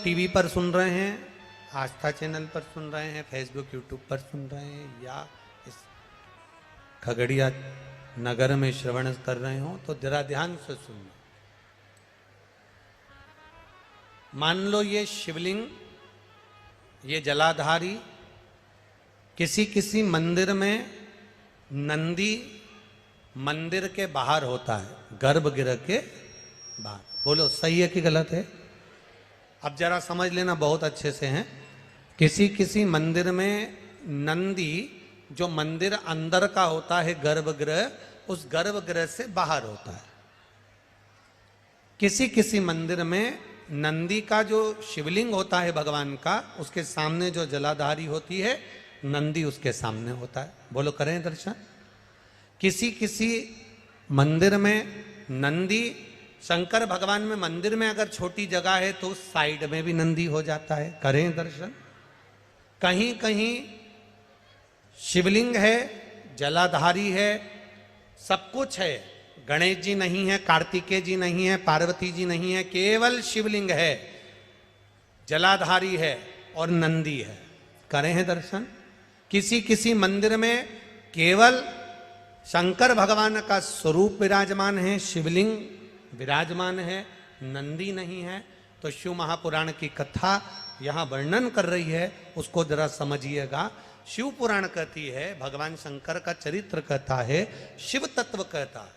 TV पर सुन रहे हैं, आस्था चैनल पर सुन रहे हैं, फेसबुक यूट्यूब पर सुन रहे हैं, या इस खगड़िया नगर में श्रवण कर रहे हो, तो जरा ध्यान से सुनना। मान लो ये शिवलिंग, ये जलाधारी किसी किसी मंदिर में नंदी मंदिर के बाहर होता है, गर्भगृह के बाहर। बोलो सही है कि गलत है? अब जरा समझ लेना बहुत अच्छे से हैं। किसी किसी मंदिर में नंदी जो मंदिर अंदर का होता है गर्भगृह, उस गर्भगृह से बाहर होता है। किसी किसी मंदिर में नंदी का जो शिवलिंग होता है भगवान का, उसके सामने जो जलाधारी होती है, नंदी उसके सामने होता है। बोलो करें दर्शन। किसी किसी मंदिर में नंदी, शंकर भगवान में मंदिर में अगर छोटी जगह है तो साइड में भी नंदी हो जाता है। करें दर्शन। कहीं कहीं शिवलिंग है, जलाधारी है, सब कुछ है, गणेश जी नहीं है, कार्तिकेय जी नहीं है, पार्वती जी नहीं है, केवल शिवलिंग है, जलाधारी है और नंदी है। करें हैं दर्शन। किसी किसी मंदिर में केवल शंकर भगवान का स्वरूप विराजमान है, शिवलिंग विराजमान है, नंदी नहीं है। तो शिव महापुराण की कथा यहां वर्णन कर रही है, उसको जरा समझिएगा। शिव पुराण कहती है, भगवान शंकर का चरित्र कहता है, शिव तत्व कहता है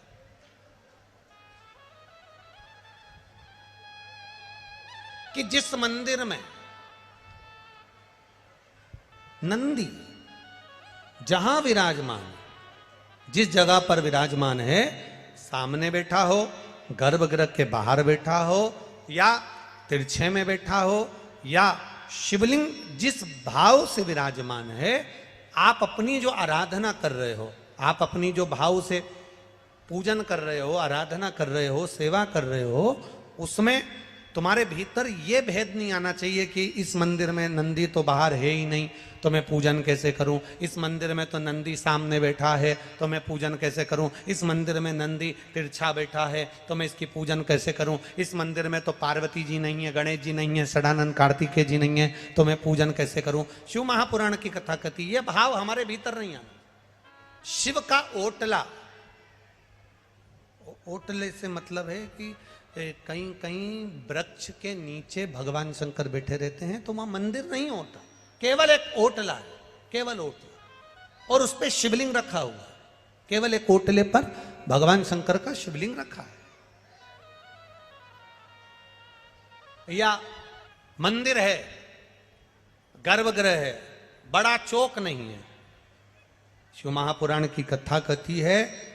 कि जिस मंदिर में नंदी जहां विराजमान, जिस जगह पर विराजमान है, सामने बैठा हो, गर्भगृह के बाहर बैठा हो, या तिरछे में बैठा हो, या शिवलिंग जिस भाव से विराजमान है, आप अपनी जो आराधना कर रहे हो, आप अपनी जो भाव से पूजन कर रहे हो, आराधना कर रहे हो, सेवा कर रहे हो, उसमें तुम्हारे भीतर ये भेद नहीं आना चाहिए कि इस मंदिर में नंदी तो बाहर है ही नहीं, तो मैं पूजन कैसे करूं। इस मंदिर में तो नंदी सामने बैठा है, तो मैं पूजन कैसे करूं। इस मंदिर में नंदी तिरछा बैठा है, तो मैं इसकी पूजन कैसे करूं। इस मंदिर में तो पार्वती जी नहीं है, गणेश जी नहीं है, षडानंद कार्तिकेय जी नहीं है, तो मैं पूजन कैसे करूं। शिव महापुराण की कथा कहती है, ये भाव हमारे भीतर नहीं आना। शिव का ओटला, ओटले से मतलब है कि कहीं कहीं वृक्ष के नीचे भगवान शंकर बैठे रहते हैं, तो वहां मंदिर नहीं होता, केवल एक ओटला है, केवल ओटला, और उस पर शिवलिंग रखा हुआ है। केवल एक ओटले पर भगवान शंकर का शिवलिंग रखा है। या मंदिर है, गर्भगृह है, बड़ा चौक नहीं है। शिव महापुराण की कथा कहती है,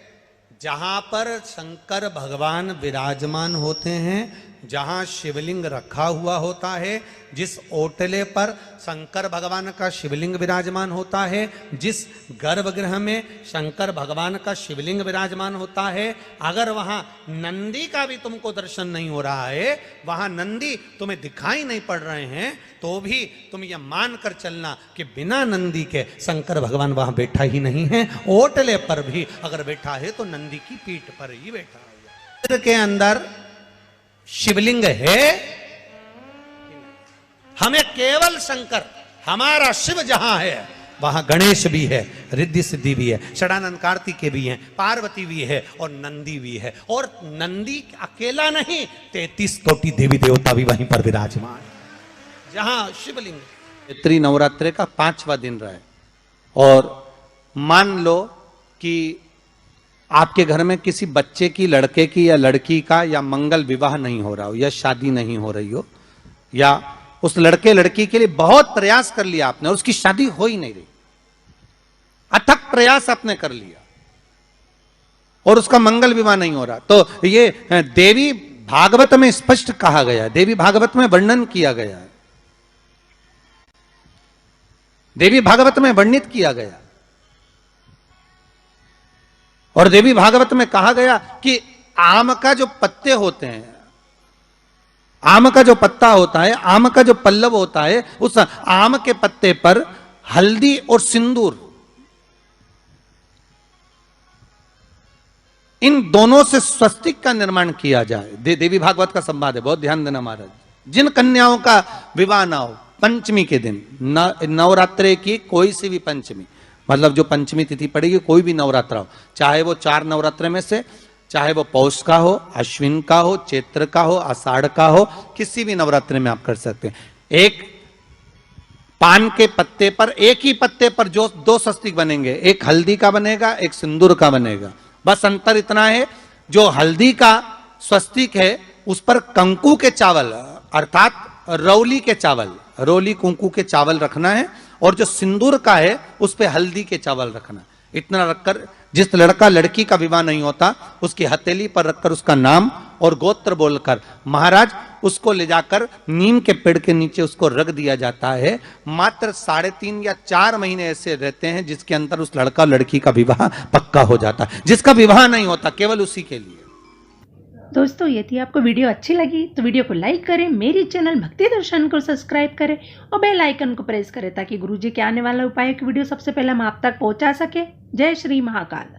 जहां पर शंकर भगवान विराजमान होते हैं, जहां शिवलिंग रखा हुआ होता है, जिस ओटले पर शंकर भगवान का शिवलिंग विराजमान होता है, जिस गर्भगृह में शंकर भगवान का शिवलिंग विराजमान होता है, अगर वहां नंदी का भी तुमको दर्शन नहीं हो रहा है, वहां नंदी तुम्हें दिखाई नहीं पड़ रहे हैं, तो भी तुम ये मान कर चलना कि बिना नंदी के शंकर भगवान वहां बैठा ही नहीं है। ओटले पर भी अगर बैठा है तो नंदी की पीठ पर ही बैठा हुआ। के अंदर शिवलिंग है, हमें केवल शंकर, हमारा शिव जहां है वहां गणेश भी है, रिद्धि सिद्धि भी है, षडानंद कार्तिकेय भी है, पार्वती भी है और नंदी भी है। और नंदी अकेला नहीं, 33 कोटि देवी देवता भी वहीं पर विराजमान, जहां शिवलिंग। चैत्री नवरात्रि का 5वां दिन रहा है, और मान लो कि आपके घर में किसी बच्चे की, लड़के की या लड़की का या मंगल विवाह नहीं हो रहा हो, या शादी नहीं हो रही हो, या उस लड़के लड़की के लिए बहुत प्रयास कर लिया आपने और उसकी शादी हो ही नहीं रही, अथक प्रयास आपने कर लिया और उसका मंगल विवाह नहीं हो रहा, तो ये देवी भागवत में स्पष्ट कहा गया, देवी भागवत में वर्णन किया गया, देवी भागवत में वर्णित किया गया। और देवी भागवत में कहा गया कि आम का जो पत्ते होते हैं, आम का जो पत्ता होता है, आम का जो पल्लव होता है, उस आम के पत्ते पर हल्दी और सिंदूर, इन दोनों से स्वस्तिक का निर्माण किया जाए। देवी भागवत का संवाद है, बहुत ध्यान देना महाराज। जिन कन्याओं का विवाह ना हो पंचमी के दिन, नवरात्रे की कोई सी भी पंचमी, मतलब जो पंचमी तिथि पड़ेगी कोई भी नवरात्रा हो, चाहे वो 4 नवरात्रे में से, चाहे वो पौष का हो, अश्विन का हो, चैत्र का हो, आषाढ़ का हो, किसी भी नवरात्रे में आप कर सकते हैं। एक पान के पत्ते पर, एक ही पत्ते पर जो 2 स्वस्तिक बनेंगे, एक हल्दी का बनेगा, एक सिंदूर का बनेगा। बस अंतर इतना है, जो हल्दी का स्वस्तिक है उस पर कंकु के चावल अर्थात रौली के चावल, रोली कुंकू के चावल रखना है, और जो सिंदूर का है उस पे हल्दी के चावल रखना। इतना रखकर जिस लड़का लड़की का विवाह नहीं होता उसकी हथेली पर रखकर उसका नाम और गोत्र बोलकर महाराज उसको ले जाकर नीम के पेड़ के नीचे उसको रख दिया जाता है। मात्र 3.5 या 4 महीने ऐसे रहते हैं जिसके अंदर उस लड़का लड़की का विवाह पक्का हो जाता है। जिसका विवाह नहीं होता केवल उसी के लिए। दोस्तों यदि आपको वीडियो अच्छी लगी तो वीडियो को लाइक करें, मेरी चैनल भक्ति दर्शन को सब्सक्राइब करें और बेल आइकन को प्रेस करें ताकि गुरुजी के आने वाला उपाय की वीडियो सबसे पहले हम आप तक पहुंचा सके। जय श्री महाकाल।